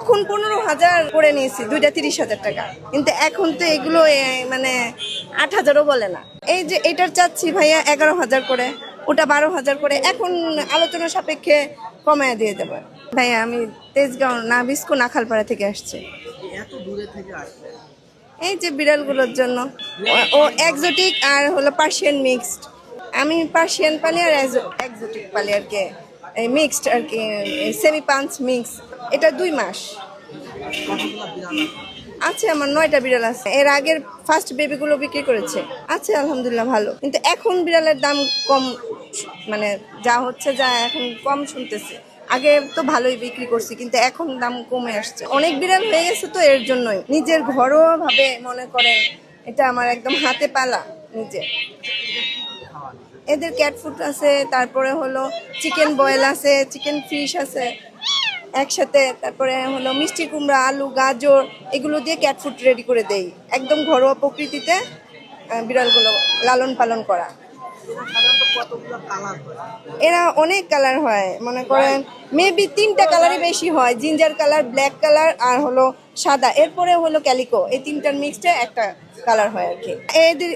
তখন 15,000 করে নিয়েছি, দুইটা 30,000 টাকা। কিন্তু এখন তো এগুলো মানে 8,000ও বলে না। এই যে এটার চাচ্ছি ভাইয়া 11,000 করে, ওটা 12,000 করে। এখন আলোচনা সাপেক্ষে কমায় দিয়ে দেবো। ভাইয়া আমি তেজগাঁও নাবিস্কো নাখালপাড়া থেকে আসছে। এত দূরে থেকে আসলে এই যে বিড়ালগুলোর জন্য ও এক্সোটিক আর হলো পার্সিয়ান মিক্সড। আমি পার্সিয়ান পালি আর এক্সোটিক পালি আর কি, এই মিক্সড আর কি, সেমি পাঞ্চ মিক্স। এটা 2 মাস কতগুলো বিড়াল আছে। আমার 9টা বিড়াল আছে। এর আগের ফার্স্ট বেবিগুলো বিক্রি করেছে, আছে আলহামদুলিল্লাহ ভালো। কিন্তু এখন বিড়ালের দাম কম, মানে যা হচ্ছে যা এখন কম শুনতেছে। আগে তো ভালোই বিক্রি করছি, কিন্তু এখন দাম কমে আসছে। অনেক বিড়াল হয়ে গেছে তো এর জন্যই। নিজের ঘরোয়া ভাবে মনে করেন এটা আমার একদম হাতে পালা নিজে। এদের ক্যাট ফুড আছে, তারপরে হলো চিকেন বয়েল আছে, চিকেন ফিশ আছে একসাথে। তারপরে হলো মিষ্টি কুমড়া, আলু, গাজর এগুলো দিয়ে ক্যাট ফুড রেডি করে দেই। একদম ঘরোয়া প্রকৃতিতে বিড়ালগুলো লালন পালন করা। সাধারণত কতগুলো কালার হয়? এরা অনেক কালার হয়, মনে করেন মেবি 3টা কালারই বেশি হয়, জিঞ্জার কালার, ব্ল্যাক কালার আর হলো সাদা, এরপরে হলো ক্যালিকো। এই 3টার মিক্সডে একটা কালার হয় আর কি।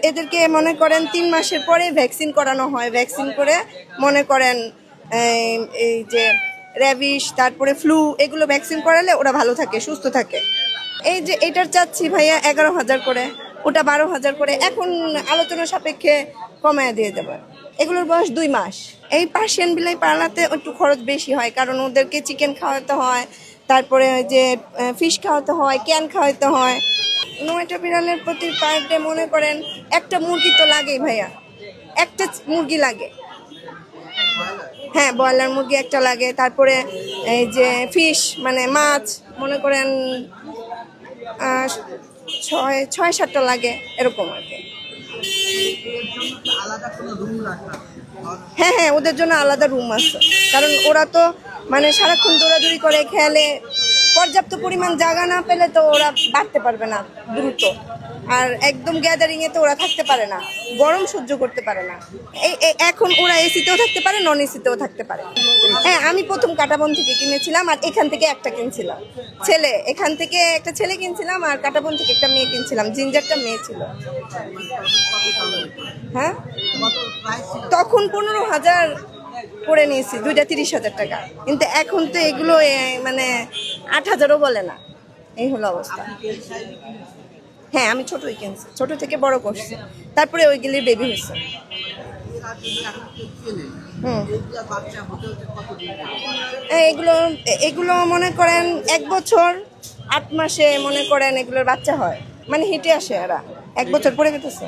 এদেরকে মনে করেন 3 মাসের পরে ভ্যাকসিন করানো হয়। ভ্যাকসিন করে মনে করেন এই যে র্যাবিশ, তারপরে ফ্লু, এগুলো ভ্যাকসিন করালে ওরা ভালো থাকে, সুস্থ থাকে। এই যে এটার চাচ্ছি ভাইয়া 11,000 করে, ওটা 12,000 করে। এখন আলোচনা সাপেক্ষে কমায় দিয়ে দেবো। এগুলোর বয়স 2 মাস। এই পার্সিয়ান বিলাই পালাতে একটু খরচ বেশি হয়, কারণ ওদেরকে চিকেন খাওয়াতে হয়, তারপরে ওই যে ফিশ খাওয়াতে হয়, ক্যান খাওয়াতে হয়। 9টা বিড়ালের প্রতি পার ডে মনে করেন একটা মুরগি তো লাগেই ভাইয়া, একটা মুরগি লাগে। হ্যাঁ, ব্রয়লার মুরগি একটা লাগে। তারপরে এই যে ফিশ মানে মাছ মনে করেন 6-7টা লাগে, এরকম আর কি। এর জন্য কি আলাদা কোনো রুম রাখা? হ্যাঁ হ্যাঁ, ওদের জন্য আলাদা রুম আছে, কারণ ওরা তো মানে সারাক্ষণ দৌড়াদৌড়ি করে, খেলে। পর্যাপ্ত পরিমাণ জায়গা না পেলে তো ওরা বাড়তে পারবে না দ্রুত। আর একদম গ্যাদারিংয়ে তো ওরা থাকতে পারে না, গরম সহ্য করতে পারে না। এখন ওরা এসিতেও থাকতে পারে, নন এসিতেও থাকতে পারে। হ্যাঁ, আমি প্রথম কাটাবন থেকে কিনেছিলাম, আর এখান থেকে একটা কিনছিলাম ছেলে। এখান থেকে একটা ছেলে কিনছিলাম, আর কাটাবন থেকে একটা মেয়ে কিনছিলাম। জিঞ্জারটা মেয়ে ছিল। হ্যাঁ, তখন 15,000 করে নিয়েছি, দুইটা 30,000 টাকা। কিন্তু এখন তো এগুলো মানে 8,000ও বলে না। এই হলো অবস্থা। হ্যাঁ, আমি ছোটই কিনছি, ছোট থেকে বড় করছি, তারপরে ওইগুলির বেবি হয়েছে। এগুলো এগুলো মনে করেন 1 বছর 8 মাসে মনে করেন এগুলোর বাচ্চা হয়, মানে হেঁটে আসে এরা। 1 বছর পরে গেতেছে।